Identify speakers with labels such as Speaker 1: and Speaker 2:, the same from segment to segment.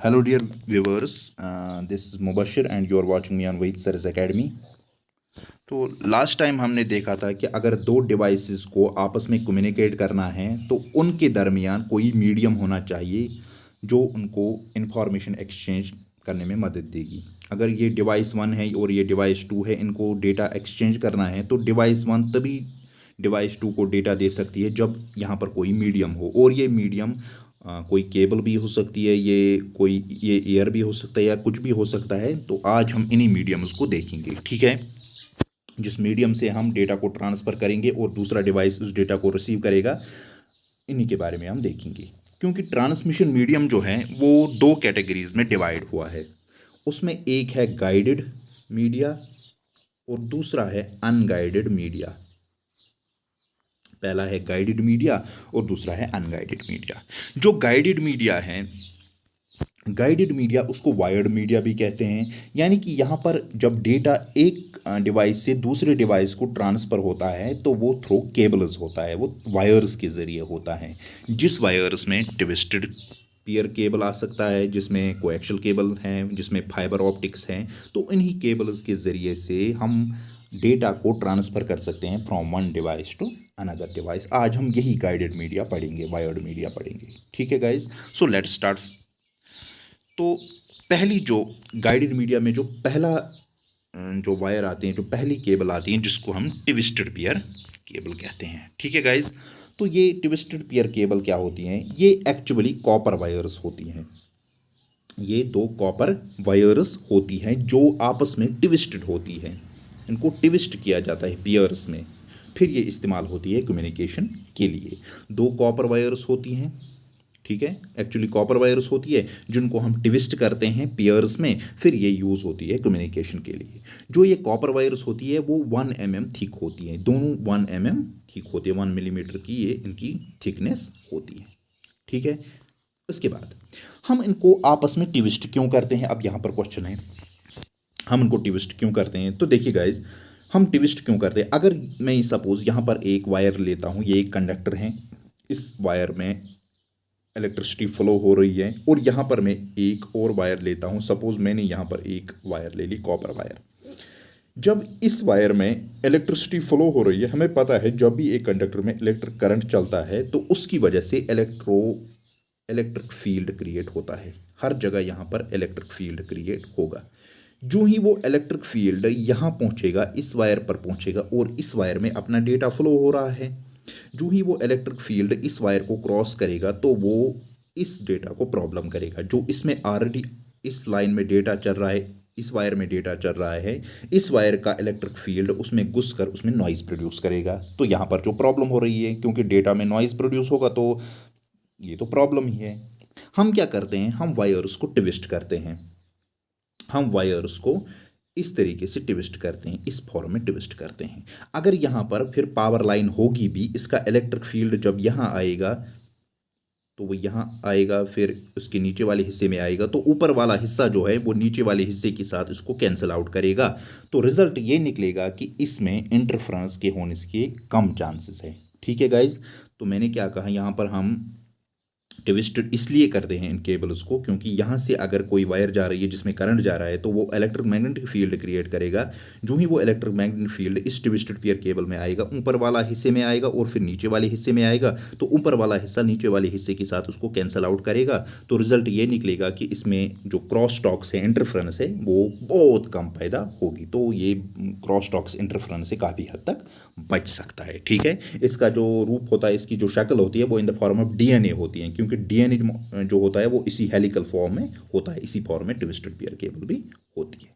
Speaker 1: Hello, dear viewers. This is Mubashir, and you are watching me on Wait Sirs Academy. तो last time हमने देखा था कि अगर दो डिवाइसेस को आपस में कम्युनिकेट करना है तो उनके दरमियान कोई मीडियम होना चाहिए जो उनको इंफॉर्मेशन एक्सचेंज करने में मदद देगी। अगर ये डिवाइस वन है और ये डिवाइस टू है, इनको डेटा एक्सचेंज करना है तो डिवाइस वन तभी डिवाइस टू को डेटा दे सकती है जब यहाँ पर कोई मीडियम हो। और ये मीडियम कोई केबल भी हो सकती है, ये एयर भी हो सकता है या कुछ भी हो सकता है। तो आज हम इन्हीं मीडियम्स को देखेंगे, ठीक है, जिस मीडियम से हम डेटा को ट्रांसफ़र करेंगे और दूसरा डिवाइस उस डेटा को रिसीव करेगा। इन्हीं के बारे में हम देखेंगे। क्योंकि ट्रांसमिशन मीडियम जो है वो दो कैटेगरीज में डिवाइड हुआ है। उसमें एक है गाइडेड मीडिया और दूसरा है अनगाइडेड मीडिया। पहला है गाइडेड मीडिया और दूसरा है अनगाइडेड मीडिया। जो गाइडेड मीडिया उसको वायर्ड मीडिया भी कहते हैं। यानी कि यहाँ पर जब डेटा एक डिवाइस से दूसरे डिवाइस को ट्रांसफ़र होता है तो वो थ्रू केबल्स होता है, वो वायर्स के ज़रिए होता है। जिस वायर्स में ट्विस्टेड पियर केबल आ सकता है, जिसमें कोएक्शियल केबल हैं, जिसमें फाइबर ऑप्टिक्स हैं, तो इन्हीं केबल्स के ज़रिए से हम डेटा को ट्रांसफ़र कर सकते हैं from one device to another device. आज हम यही गाइडेड मीडिया पढ़ेंगे, वायर्ड मीडिया पढ़ेंगे, ठीक है गाइस। So let's start. तो पहली जो गाइडेड मीडिया में जो पहला जो वायर आते हैं, जो पहली केबल आती है, जिसको हम ट्विस्टेड पियर केबल कहते हैं, ठीक है गाइस। तो ये ट्विस्टेड पियर केबल क्या होती हैं? ये एक्चुअली कॉपर वायर्स होती हैं। ये दो कॉपर वायर्स होती हैं जो आपस में ट्विस्टेड होती हैं। इनको ट्विस्ट किया जाता है पियर्स में, फिर ये इस्तेमाल होती है कम्युनिकेशन के लिए। दो कॉपर वायर्स होती हैं, ठीक है, एक्चुअली कॉपर वायर्स होती है जिनको हम ट्विस्ट करते हैं पियर्स में, फिर ये यूज़ होती है कम्युनिकेशन के लिए। जो ये कॉपर वायर्स होती है वो 1 mm थिक होती हैं, दोनों 1 mm थिक होती है, 1 मिलीमीटर की ये इनकी थिकनेस होती है, ठीक है। उसके बाद हम इनको आपस में ट्विस्ट क्यों करते हैं? अब यहाँ पर क्वेश्चन है, हम इनको ट्विस्ट क्यों करते हैं? तो देखिए गाइज, हम ट्विस्ट क्यों करते हैं? अगर मैं सपोज यहाँ पर एक वायर लेता हूँ, ये एक कंडक्टर है, इस वायर में इलेक्ट्रिसिटी फ्लो हो रही है, और यहाँ पर मैं एक और वायर लेता हूँ। सपोज मैंने यहाँ पर एक वायर ले ली, कॉपर वायर। जब इस वायर में इलेक्ट्रिसिटी फ्लो हो रही है, हमें पता है जब भी एक कंडक्टर में इलेक्ट्रिक करंट चलता है तो उसकी वजह से इलेक्ट्रिक फील्ड क्रिएट होता है। हर जगह यहाँ पर इलेक्ट्रिक फील्ड क्रिएट होगा। जो ही वो इलेक्ट्रिक फील्ड यहाँ पहुँचेगा, इस वायर पर पहुँचेगा, और इस वायर में अपना डेटा फ्लो हो रहा है। जो ही वो इलेक्ट्रिक फील्ड इस वायर को क्रॉस करेगा तो वो इस डेटा को प्रॉब्लम करेगा। जो इसमें ऑलरेडी इस लाइन में डेटा चल रहा है, इस वायर में डेटा चल रहा है, इस वायर का इलेक्ट्रिक फील्ड उसमें घुस कर उसमें नॉइज़ प्रोड्यूस करेगा। तो यहाँ पर जो प्रॉब्लम हो रही है, क्योंकि डेटा में नॉइज़ प्रोड्यूस होगा तो ये तो प्रॉब्लम ही है। हम क्या करते हैं? हम वायर्स को ट्विस्ट करते हैं। हम वायर्स को इस तरीके से ट्विस्ट करते हैं, इस फॉर्म में ट्विस्ट करते हैं। अगर यहाँ पर फिर पावर लाइन होगी भी, इसका इलेक्ट्रिक फील्ड जब यहाँ आएगा तो वो यहाँ आएगा, फिर उसके नीचे वाले हिस्से में आएगा, तो ऊपर वाला हिस्सा जो है वो नीचे वाले हिस्से के साथ इसको कैंसिल आउट करेगा। तो रिजल्ट ये निकलेगा कि इसमें इंटरफ्रेंस के होने के कम चांसेस है, ठीक है गाइज। तो मैंने क्या कहा, यहाँ पर हम ट्विस्टेड इसलिए करते हैं इन केबल्स को क्योंकि यहाँ से अगर कोई वायर जा रही है जिसमें करंट जा रहा है तो वो इलेक्ट्रिक मैग्नेटिक फील्ड क्रिएट करेगा। जो ही वो इलेक्ट्रिक मैग्नेटिक फील्ड इस ट्विस्टेड पेयर केबल में आएगा, ऊपर वाला हिस्से में आएगा और फिर नीचे वाले हिस्से में आएगा, तो ऊपर वाला हिस्सा नीचे वाले हिस्से के साथ उसको कैंसिल आउट करेगा। तो रिजल्ट ये निकलेगा कि इसमें जो क्रॉस टॉक्स है, इंटरफ्रेंस है, वो बहुत कम पैदा होगी। तो ये क्रॉस टॉक्स इंटरफ्रेंस से काफ़ी हद तक बच सकता है, ठीक है। इसका जो रूप होता है, इसकी जो शक्ल होती है वो in the form of DNA होती है, क्योंकि डीएनए जो होता है वो इसी हेलिकल फॉर्म में होता है, इसी फॉर्म में ट्विस्टेड पेयर केबल भी होती है,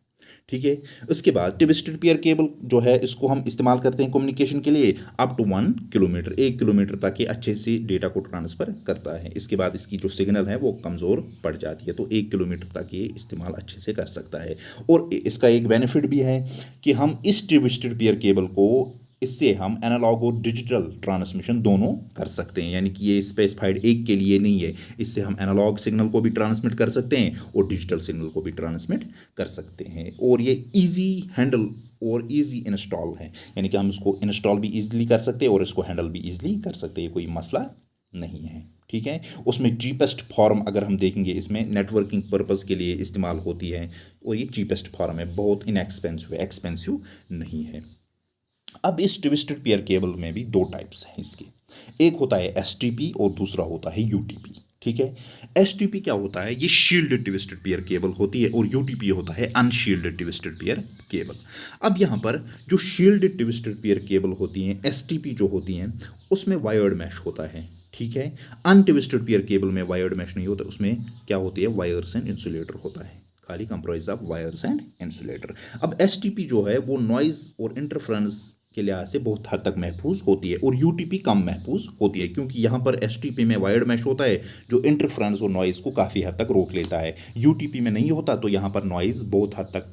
Speaker 1: ठीक है। उसके बाद ट्विस्टेड पेयर केबल जो है इसको हम इस्तेमाल करते हैं कम्युनिकेशन के लिए अप टू 1 किलोमीटर, 1 किलोमीटर तक ये अच्छे से डेटा को ट्रांसफ़र करता है। इसके बाद इसकी जो सिग्नल है वो कमज़ोर पड़ जाती है, तो 1 किलोमीटर तक ये इस्तेमाल अच्छे से कर सकता है। और इसका एक बेनिफिट भी है कि हम इस ट्विस्टेड पेयर केबल को, इससे हम एनालॉग और डिजिटल ट्रांसमिशन दोनों कर सकते हैं। यानी कि ये स्पेसिफाइड एक के लिए नहीं है, इससे हम एनालॉग सिग्नल को भी ट्रांसमिट कर सकते हैं और डिजिटल सिग्नल को भी ट्रांसमिट कर सकते हैं। और ये इजी हैंडल और इजी इंस्टॉल है, यानी कि हम इसको इंस्टॉल भी इजीली कर सकते हैं और इसको हैंडल भी इजीली कर सकते हैं, कोई मसला नहीं है। ठीक है, उसमें चीपेस्ट फॉर्म अगर हम देखेंगे इसमें नेटवर्किंग पर्पस के लिए इस्तेमाल होती है और ये चीपेस्ट फॉर्म है, बहुत इनएक्सपेंसिव है, एक्सपेंसिव नहीं है। अब इस ट्विस्टेड पेयर केबल में भी दो टाइप्स हैं इसके, एक होता है एसटीपी और दूसरा होता है यूटीपी। ठीक है, एसटीपी क्या होता है, ये शील्डेड ट्विस्टेड पेयर केबल होती है और यूटीपी होता है अनशील्डेड ट्विस्टेड पेयर केबल। अब यहाँ पर जो शील्डेड ट्विस्टेड पेयर केबल होती हैं, एसटीपी जो होती हैं, उसमें वायर्ड मैश होता है। ठीक है, अनट्विस्टेड पेयर केबल में वायर्ड मैश नहीं होता, उसमें क्या होती है, वायर्स एंड इंसुलेटर होता है, खाली comprise of wires and insulator. अब एसटीपी जो है वो नॉइज और इंटरफ्रेंस के लिहाज से बहुत हद तक महफूज होती है और यूटीपी कम महफूज होती है, क्योंकि यहाँ पर एसटीपी में वायर्ड मैश होता है जो इंटरफ्रेंस और नॉइज़ को काफ़ी हद तक रोक लेता है। यूटीपी में नहीं होता, तो यहाँ पर नॉइज़ बहुत हद तक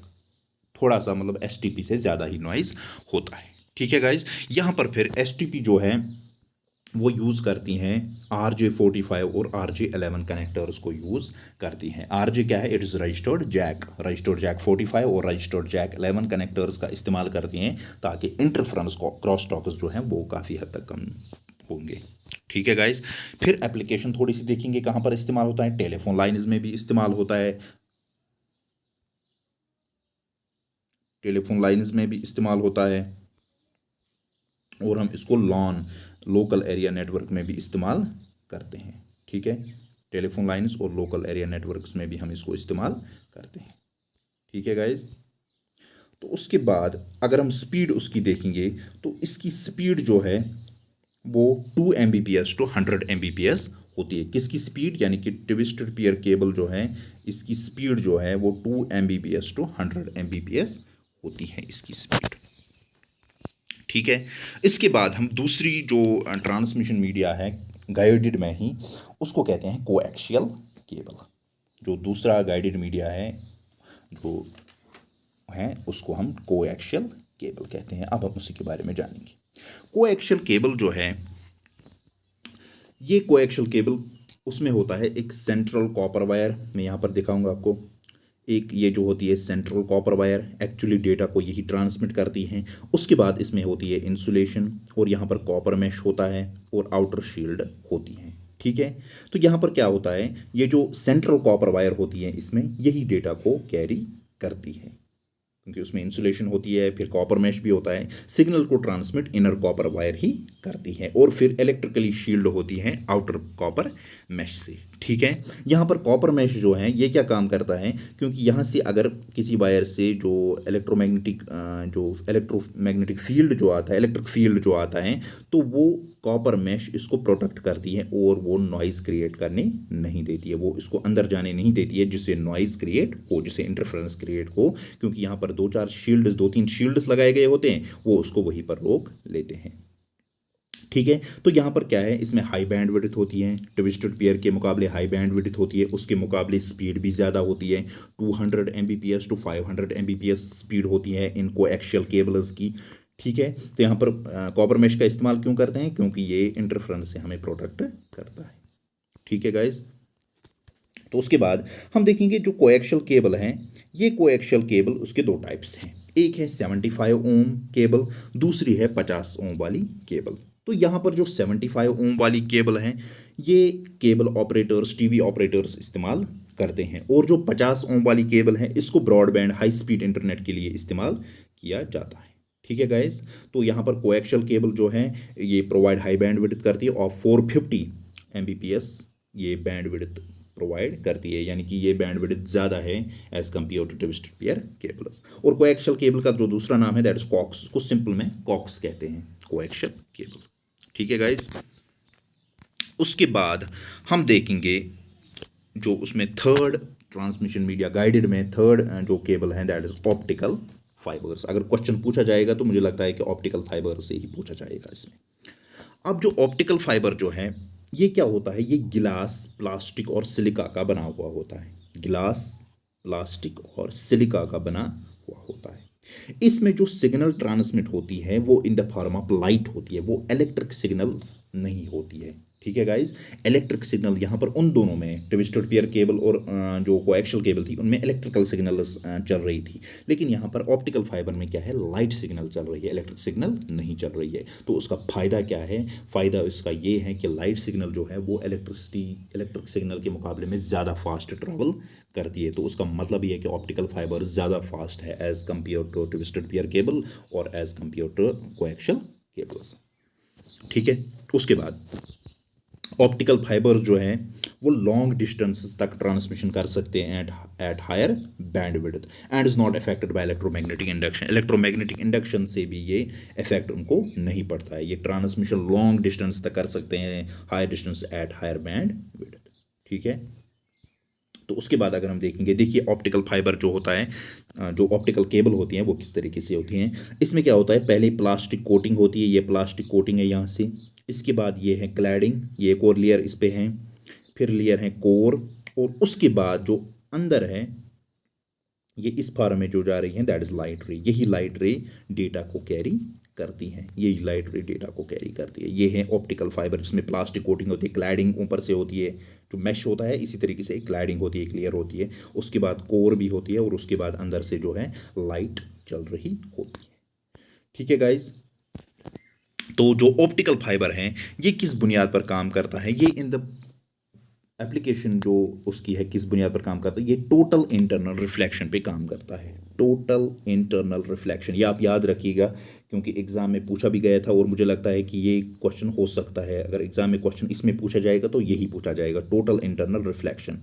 Speaker 1: थोड़ा सा मतलब एसटीपी से ज़्यादा ही नॉइज़ होता है। ठीक है गाइज, यहाँ पर फिर एसटीपी जो है वो यूज़ करती हैं RJ45 और RJ11 कनेक्टर्स को यूज़ करती हैं। RJ क्या है, इट इज़ रजिस्टर्ड जैक 45 और रजिस्टर्ड जैक 11 कनेक्टर्स का इस्तेमाल करती हैं ताकि इंटरफ्रेंस क्रॉस टॉक्स जो हैं वो काफ़ी हद तक कम होंगे। ठीक है गाइज, फिर एप्लीकेशन थोड़ी सी देखेंगे कहाँ पर इस्तेमाल होता है। टेलीफोन लाइन्स में भी इस्तेमाल होता है, टेलीफोन लाइन्स में भी इस्तेमाल होता है और हम इसको लॉन लोकल एरिया नेटवर्क में भी इस्तेमाल करते हैं। ठीक है, टेलीफोन लाइन्स और लोकल एरिया नेटवर्क्स में भी हम इसको इस्तेमाल करते हैं। ठीक है गाइज, तो उसके बाद अगर हम स्पीड उसकी देखेंगे तो इसकी स्पीड जो है वो 2 Mbps टू 100 Mbps होती है। किसकी स्पीड, यानी कि ट्विस्टेड पेयर केबल जो है इसकी स्पीड जो है वो 2 Mbps टू 100 Mbps होती है इसकी स्पीड। ठीक है, इसके बाद हम दूसरी जो ट्रांसमिशन मीडिया है गाइडेड में ही, उसको कहते हैं कोएक्शियल केबल। जो दूसरा गाइडेड मीडिया है जो है उसको हम कोएक्शियल केबल कहते हैं। अब हम उसी के बारे में जानेंगे। कोएक्शियल केबल जो है, ये कोएक्शियल केबल उसमें होता है एक सेंट्रल कॉपर वायर, मैं यहाँ पर दिखाऊंगा आपको। एक ये जो होती है central copper wire actually data को यही ट्रांसमिट करती हैं। उसके बाद इसमें होती है इंसुलेशन और यहाँ पर कॉपर मैश होता है और आउटर शील्ड होती है। ठीक है, तो यहाँ पर क्या होता है, ये जो सेंट्रल कॉपर वायर होती है इसमें यही डेटा को कैरी करती है, क्योंकि उसमें इंसुलेशन होती है, फिर कॉपर मैश भी होता है। सिग्नल को ट्रांसमिट इनर कॉपर वायर ही करती है और फिर इलेक्ट्रिकली शील्ड होती है आउटर कॉपर मैश से। ठीक है, यहाँ पर कॉपर मैश जो है ये क्या काम करता है, क्योंकि यहाँ से अगर किसी वायर से जो इलेक्ट्रोमैग्नेटिक फील्ड जो आता है, इलेक्ट्रिक फील्ड जो आता है, तो वो कॉपर मैश इसको प्रोटेक्ट करती है और वो नॉइज़ क्रिएट करने नहीं देती है, वो इसको अंदर जाने नहीं देती है जिससे नॉइज़ क्रिएट हो, जिससे इंटरफेरेंस क्रिएट हो, क्योंकि यहाँ पर 2-3 शील्ड्स लगाए गए होते हैं, वो उसको वहीं पर रोक लेते हैं। ठीक है, तो यहाँ पर क्या है, इसमें हाई बैंड विड्थ होती है, ट्विस्टेड पेयर के मुकाबले हाई बैंड विड्थ होती है, उसके मुकाबले स्पीड भी ज़्यादा होती है, 200 Mbps टू 500 Mbps स्पीड होती है इन कोएक्शियल केबल्स की। ठीक है, तो यहाँ पर कॉपर मैश का इस्तेमाल क्यों करते हैं, क्योंकि ये इंटरफ्रेंस से हमें प्रोटेक्ट करता है। ठीक है गाइज, तो उसके बाद हम देखेंगे जो कोएक्शियल केबल हैं, ये कोएक्शियल केबल उसके दो टाइप्स हैं, एक है 75 ओम केबल, दूसरी है 50 ओम वाली केबल। तो यहाँ पर जो 75 ओम वाली केबल है ये केबल ऑपरेटर्स, टीवी ऑपरेटर्स इस्तेमाल करते हैं, और जो 50 ओम वाली केबल है इसको ब्रॉडबैंड हाई स्पीड इंटरनेट के लिए इस्तेमाल किया जाता है। ठीक है गाइस, तो यहाँ पर कोएक्शियल केबल जो है ये प्रोवाइड हाई बैंड विड्थ करती है और 450 Mbps ये बैंड विड्थ प्रोवाइड करती है, यानी कि ये बैंड विड्थ ज़्यादा है as compared to twisted pair cables. और कोएक्शियल केबल का जो दूसरा नाम है दैट इज कॉक्स, उसको सिंपल में कॉक्स कहते हैं, कोएक्शियल केबल। ठीक है गाइस, उसके बाद हम देखेंगे जो उसमें थर्ड ट्रांसमिशन मीडिया गाइडेड में थर्ड जो केबल है दैट इज ऑप्टिकल फाइबर्स। अगर क्वेश्चन पूछा जाएगा तो मुझे लगता है कि ऑप्टिकल फाइबर से ही पूछा जाएगा इसमें। अब जो ऑप्टिकल फाइबर जो है ये क्या होता है, ये गिलास, प्लास्टिक और सिलिका का बना हुआ होता है, गिलास, प्लास्टिक और सिलिका का बना हुआ होता है। इसमें जो सिग्नल ट्रांसमिट होती है वो in the form of light होती है, वो इलेक्ट्रिक सिग्नल नहीं होती है। ठीक है गाइज। इलेक्ट्रिक सिग्नल यहाँ पर उन दोनों में, ट्विस्टेड पेयर केबल और जो कोएक्शियल केबल थी उनमें इलेक्ट्रिकल सिग्नल चल रही थी, लेकिन यहाँ पर ऑप्टिकल फाइबर में क्या है, लाइट सिग्नल चल रही है, इलेक्ट्रिक सिग्नल नहीं चल रही है। तो उसका फ़ायदा क्या है, फ़ायदा इसका ये है कि लाइट सिग्नल जो है वो इलेक्ट्रिक सिग्नल के मुकाबले में ज़्यादा फास्ट ट्रैवल करती है। तो उसका मतलब ये है कि ऑप्टिकल फाइबर ज़्यादा फास्ट है as compare to twisted pair cable और as compare to coaxial cable. ठीक है, उसके बाद ऑप्टिकल फाइबर जो है वो लॉन्ग डिस्टेंसेस तक ट्रांसमिशन कर सकते हैं at higher bandwidth and is not affected by electromagnetic induction. Electromagnetic induction से भी ये इफेक्ट उनको नहीं पड़ता है। ये ट्रांसमिशन लॉन्ग डिस्टेंस तक कर सकते हैं, higher distance at higher bandwidth. ठीक है, तो उसके बाद अगर हम देखेंगे, देखिए ऑप्टिकल फाइबर जो होता है, जो ऑप्टिकल केबल होती हैं वो किस तरीके से होती हैं। इसमें क्या होता है, पहले प्लास्टिक कोटिंग होती है, ये प्लास्टिक कोटिंग है यहाँ से। इसके बाद ये है क्लैडिंग, ये एक और लेयर इस पे है, फिर लेयर है कोर, और उसके बाद जो अंदर है ये इस फॉर्म में जो जा रही है दैट इज़ लाइट रे। यही लाइट रे डेटा को कैरी करती हैं, यही लाइट रे डेटा को कैरी करती है। ये है ऑप्टिकल फाइबर, जिसमें प्लास्टिक कोटिंग होती है, क्लैडिंग ऊपर से होती है, जो मैश होता है इसी तरीके से क्लैडिंग होती है, एक लेयर होती है, उसके बाद कोर भी होती है, और उसके बाद अंदर से जो है लाइट चल रही होती है। ठीक है गाइज, तो जो ऑप्टिकल फाइबर है ये किस बुनियाद पर काम करता है, ये इन द एप्लीकेशन जो उसकी है किस बुनियाद पर काम करता है, ये टोटल इंटरनल रिफ्लेक्शन पे काम करता है। टोटल इंटरनल रिफ्लेक्शन, ये आप याद रखिएगा क्योंकि एग्जाम में पूछा भी गया था, और मुझे लगता है कि ये क्वेश्चन हो सकता है, अगर एग्जाम में क्वेश्चन इसमें पूछा जाएगा तो यही पूछा जाएगा, टोटल इंटरनल रिफ्लेक्शन।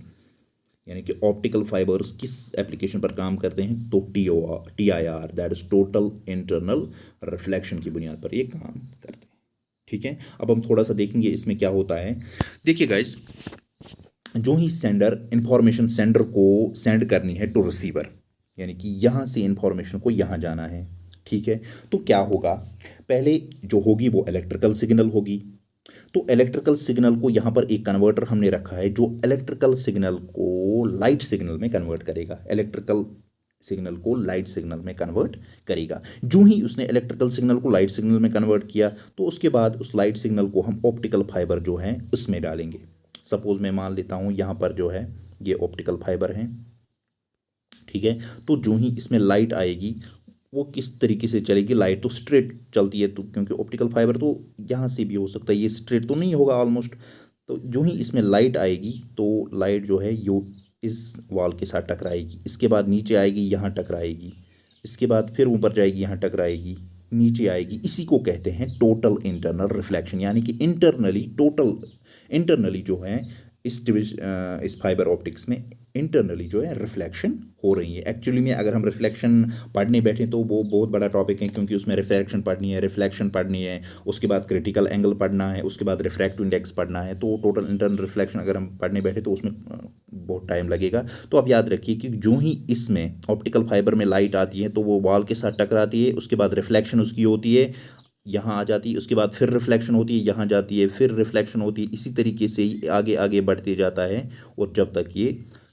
Speaker 1: यानी कि ऑप्टिकल फाइबर्स किस एप्लीकेशन पर काम करते हैं, तो TIR that is total internal reflection की बुनियाद पर ये काम करते हैं। ठीक है, अब हम थोड़ा सा देखेंगे इसमें क्या होता है। देखिए गाइस, जो ही सेंडर इंफॉर्मेशन सेंडर को सेंड करनी है टू रिसीवर, यानी कि यहाँ से इंफॉर्मेशन को यहाँ जाना है। ठीक है, तो क्या होगा, पहले जो होगी वो इलेक्ट्रिकल सिग्नल होगी। तो इलेक्ट्रिकल सिग्नल को यहाँ पर एक कन्वर्टर हमने रखा है जो इलेक्ट्रिकल सिग्नल को लाइट सिग्नल में कन्वर्ट करेगा, इलेक्ट्रिकल सिग्नल को लाइट सिग्नल में कन्वर्ट करेगा। जो ही उसने इलेक्ट्रिकल सिग्नल को लाइट सिग्नल में कन्वर्ट किया तो उसके बाद उस लाइट सिग्नल को हम ऑप्टिकल फाइबर जो है उसमें डालेंगे। सपोज मैं मान लेता हूँ यहाँ पर जो है ये ऑप्टिकल फाइबर है। ठीक है, तो जो ही इसमें लाइट आएगी वो किस तरीके से चलेगी, लाइट तो स्ट्रेट चलती है, तो क्योंकि ऑप्टिकल फाइबर तो यहाँ से भी हो सकता है, ये स्ट्रेट तो नहीं होगा ऑलमोस्ट। तो जो ही इसमें लाइट आएगी तो लाइट जो है यो इस वॉल के साथ टकराएगी, इसके बाद नीचे आएगी यहाँ टकराएगी, इसके बाद फिर ऊपर जाएगी यहाँ टकराएगी, नीचे आएगी। इसी को कहते हैं टोटल इंटरनल रिफ्लेक्शन, यानी कि इंटरनली जो है इस फाइबर ऑप्टिक्स में इंटरनली जो है रिफ्लेक्शन हो रही है। एक्चुअली में अगर हम रिफ्लेक्शन पढ़ने बैठें तो वो बहुत बड़ा टॉपिक है, क्योंकि उसमें रिफ्लेक्शन पढ़नी है, उसके बाद क्रिटिकल एंगल पढ़ना है, उसके बाद रिफ्रैक्टिव इंडेक्स पढ़ना है। तो टोटल इंटरनल रिफ्लेक्शन अगर हम पढ़ने बैठे तो उसमें बहुत टाइम लगेगा। तो आप याद रखिए कि जो ही इसमें ऑप्टिकल फाइबर में लाइट आती है तो वो वॉल के साथ टकराती है, उसके बाद रिफ्लेक्शन उसकी होती है, यहाँ आ जाती है, उसके बाद फिर रिफ्लेक्शन होती है, यहाँ जाती है, फिर रिफ्लेक्शन होती है। इसी तरीके से ही आगे आगे बढ़ते जाता है, और जब तक ये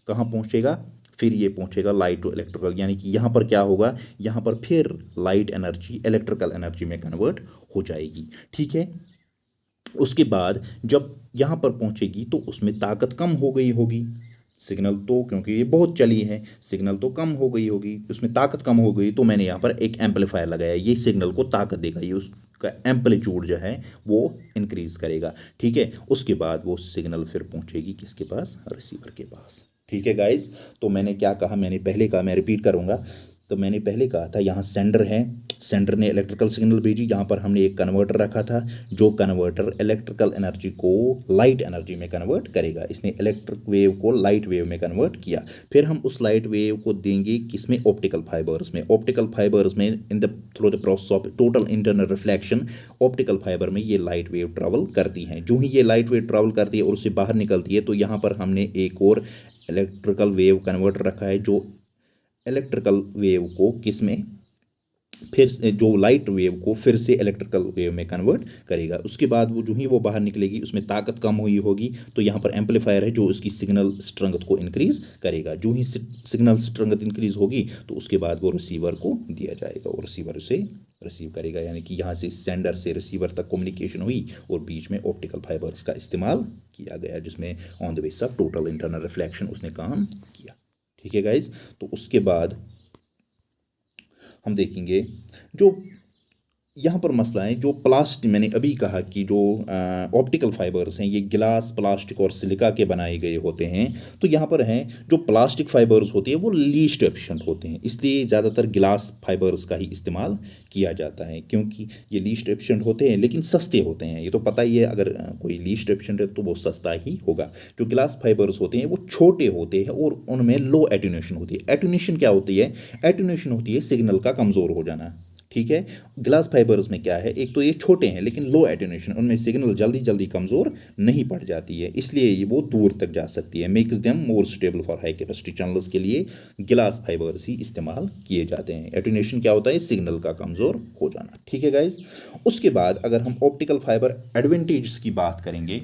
Speaker 1: कहाँ पहुँचेगा, फिर ये पहुँचेगा लाइट टू इलेक्ट्रिकल, यानी कि यहाँ पर क्या होगा, यहाँ पर फिर लाइट एनर्जी इलेक्ट्रिकल एनर्जी में कन्वर्ट हो जाएगी। ठीक है, उसके बाद जब यहाँ पर पहुँचेगी तो उसमें ताकत कम हो गई होगी, सिग्नल तो क्योंकि ये बहुत चली है सिग्नल तो कम हो गई होगी, उसमें ताकत कम हो गई, तो मैंने यहाँ पर एक एम्पलीफायर लगाया, ये सिग्नल को ताकत देगा, ये उसका एम्पलीट्यूड जो है वो इंक्रीज करेगा। ठीक है, उसके बाद वो सिग्नल फिर पहुँचेगी किसके पास, रिसीवर के पास। ठीक है गाइज, तो मैंने क्या कहा, मैंने पहले कहा, मैं रिपीट करूँगा, तो मैंने पहले कहा था यहाँ सेंडर है, सेंडर ने इलेक्ट्रिकल सिग्नल भेजी, यहाँ पर हमने एक कन्वर्टर रखा था, जो कन्वर्टर इलेक्ट्रिकल एनर्जी को लाइट एनर्जी में कन्वर्ट करेगा। इसने इलेक्ट्रिक वेव को लाइट वेव में कन्वर्ट किया, फिर हम उस लाइट वेव को देंगे किसमें, ऑप्टिकल फाइबर्स में। ऑप्टिकल फाइबर्स में through the process of total internal reflection, optical fibre में ये लाइट वेव ट्रेवल करती हैं। जो ही ये लाइट वेव ट्रेवल करती है और उससे बाहर निकलती है, तो यहाँ पर हमने एक और इलेक्ट्रिकल वेव कन्वर्टर रखा है, जो इलेक्ट्रिकल वेव को किस में फिर जो लाइट वेव को फिर से इलेक्ट्रिकल वेव में कन्वर्ट करेगा। उसके बाद वो जो ही वो बाहर निकलेगी उसमें ताकत कम हुई होगी, तो यहाँ पर एम्पलीफायर है जो उसकी सिग्नल स्ट्रेंथ को इंक्रीज करेगा। जो ही सिग्नल स्ट्रेंथ इंक्रीज होगी तो उसके बाद वो रिसीवर को दिया जाएगा और रिसीवर उसे रिसीव करेगा, यानी कि यहाँ से सेंडर से रिसीवर तक कम्युनिकेशन हुई और बीच में ऑप्टिकल फाइबर्स का इस्तेमाल किया गया, जिसमें on the base of total internal reflection उसने काम किया। ठीक है गाइज, तो उसके बाद हम देखेंगे जो यहाँ पर मसला है, जो प्लास्टिक, मैंने अभी कहा कि जो ऑप्टिकल फाइबर्स हैं ये गिलास, प्लास्टिक और सिलिका के बनाए गए होते हैं। तो यहाँ पर हैं जो प्लास्टिक फाइबर्स होते हैं वो लीस्ट एफिशिएंट होते हैं, इसलिए ज़्यादातर गिलास फाइबर्स का ही इस्तेमाल किया जाता है, क्योंकि ये लीस्ट एफिशिएंट होते हैं लेकिन सस्ते होते हैं। ये तो पता ही है, अगर कोई लीस्ट एफिशिएंट है तो वो सस्ता ही होगा। जो गिलास फाइबर्स होते हैं वो छोटे होते हैं और उनमें लो एटेन्यूएशन होती है। एटेन्यूएशन क्या होती है? एटेन्यूएशन होती है सिग्नल का कमज़ोर हो जाना। ठीक है, ग्लास फाइबर्स में क्या है, एक तो ये छोटे हैं लेकिन लो एटेन्यूएशन, उनमें सिग्नल जल्दी जल्दी कमज़ोर नहीं पड़ जाती है, इसलिए ये वो दूर तक जा सकती है। Makes them more stable for high capacity channels के लिए गिलास फाइबर्स ही इस्तेमाल किए जाते हैं। एटेन्यूएशन क्या होता है? सिग्नल का कमज़ोर हो जाना। ठीक है गाइज, उसके बाद अगर हम ऑप्टिकल फाइबर एडवांटेजेस की बात करेंगे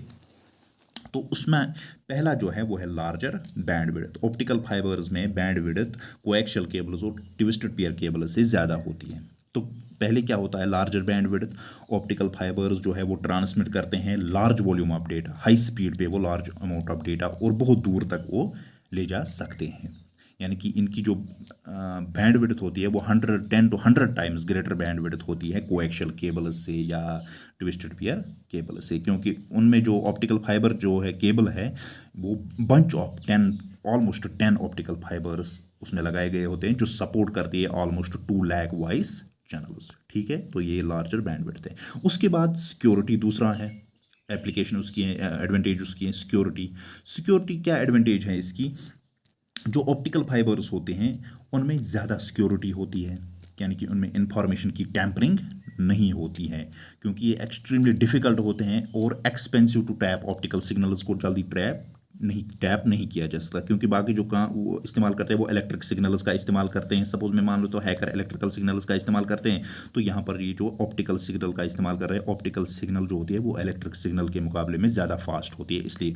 Speaker 1: तो उसमें पहला जो है वो है larger band width. Optical fibres में बैंड विड्थ कोएक्शियल केबल्स और ट्विस्टेड पेयर केबल से ज़्यादा होती है। तो पहले क्या होता है? Larger band width, optical fibres जो है वो ट्रांसमिट करते हैं large volume of data, high speed पे वो लार्ज अमाउंट ऑफ डेटा और बहुत दूर तक वो ले जा सकते हैं। यानी कि इनकी जो बैंड विड्थ होती है वो 110 to 100 times greater band width होती है कोएक्शियल केबल से या ट्विस्टेड पेयर केबल से, क्योंकि उनमें जो ऑप्टिकल फाइबर जो है केबल है वो bunch of 10 almost 10 optical fibres उसमें लगाए गए होते हैं जो सपोर्ट करती है ऑलमोस्ट 2 लाख वॉइस चैनल्स। ठीक है, तो ये लार्जर बैंडविड्थ है। उसके बाद सिक्योरिटी दूसरा है, एप्लीकेशन उसकी है, एडवांटेज उसकी है सिक्योरिटी। सिक्योरिटी क्या एडवांटेज है इसकी? जो ऑप्टिकल फाइबर्स होते हैं उनमें ज़्यादा सिक्योरिटी होती है, यानी कि उनमें इंफॉर्मेशन की टैम्परिंग नहीं होती है, क्योंकि ये एक्सट्रीमली डिफ़िकल्ट होते हैं और expensive to tap. Optical signals को जल्दी टैप नहीं किया जा सकता, क्योंकि बाकी जो काम वो इस्तेमाल करते हैं वो इलेक्ट्रिक सिग्नल्स का इस्तेमाल करते हैं। सपोज में मान लो तो हैकर इलेक्ट्रिकल सिग्नल्स का इस्तेमाल करते हैं, तो यहाँ पर ये जो ऑप्टिकल सिग्नल का इस्तेमाल कर रहे हैं, ऑप्टिकल सिग्नल जो होती है वो इलेक्ट्रिक सिग्नल के मुकाबले में ज़्यादा फास्ट होती है, इसलिए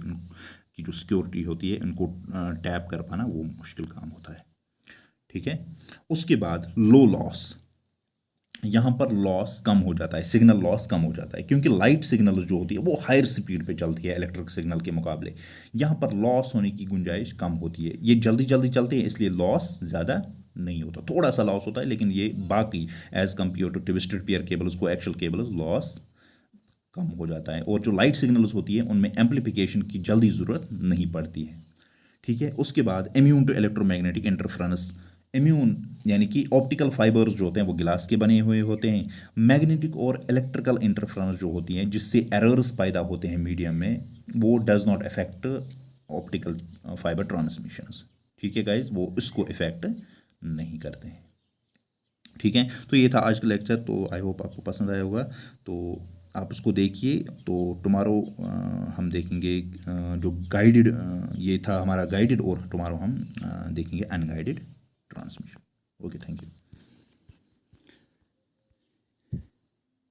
Speaker 1: की जो सिक्योरिटी होती है इनको टैप कर पाना वो मुश्किल काम होता है। ठीक है, उसके बाद लो लॉस, यहाँ पर लॉस कम हो जाता है, सिग्नल लॉस कम हो जाता है, क्योंकि लाइट सिग्नल जो होती है वो हायर स्पीड पे चलती है इलेक्ट्रिक सिग्नल के मुकाबले। यहाँ पर लॉस होने की गुंजाइश कम होती है, ये जल्दी जल्दी चलते हैं इसलिए लॉस ज़्यादा नहीं होता, थोड़ा सा लॉस होता है, लेकिन ये बाकी as compare to twisted pair cables को एक्चुअल केबल्स लॉस कम हो जाता है। और जो लाइट सिग्नल्स होती है उनमें एम्पलीफिकेशन की जल्दी ज़रूरत नहीं पड़ती है। ठीक है, उसके बाद immune to electromagnetic interference. Immune यानी कि ऑप्टिकल फाइबर्स जो होते हैं वो गिलास के बने हुए होते हैं। मैग्नेटिक और इलेक्ट्रिकल इंटरफ्रेंस जो होती हैं जिससे एरर्स पैदा होते हैं मीडियम में, वो does not affect optical fibre transmissions. ठीक है गाइज, वो इसको इफेक्ट नहीं करते हैं। ठीक है, तो ये था आज का लेक्चर, तो आई होप आपको पसंद आया होगा। तो आप उसको देखिए, तो टुमारो हम देखेंगे जो गाइडेड, ये था हमारा गाइडेड, और टुमारो हम देखेंगे unguided transmission. Okay, thank you.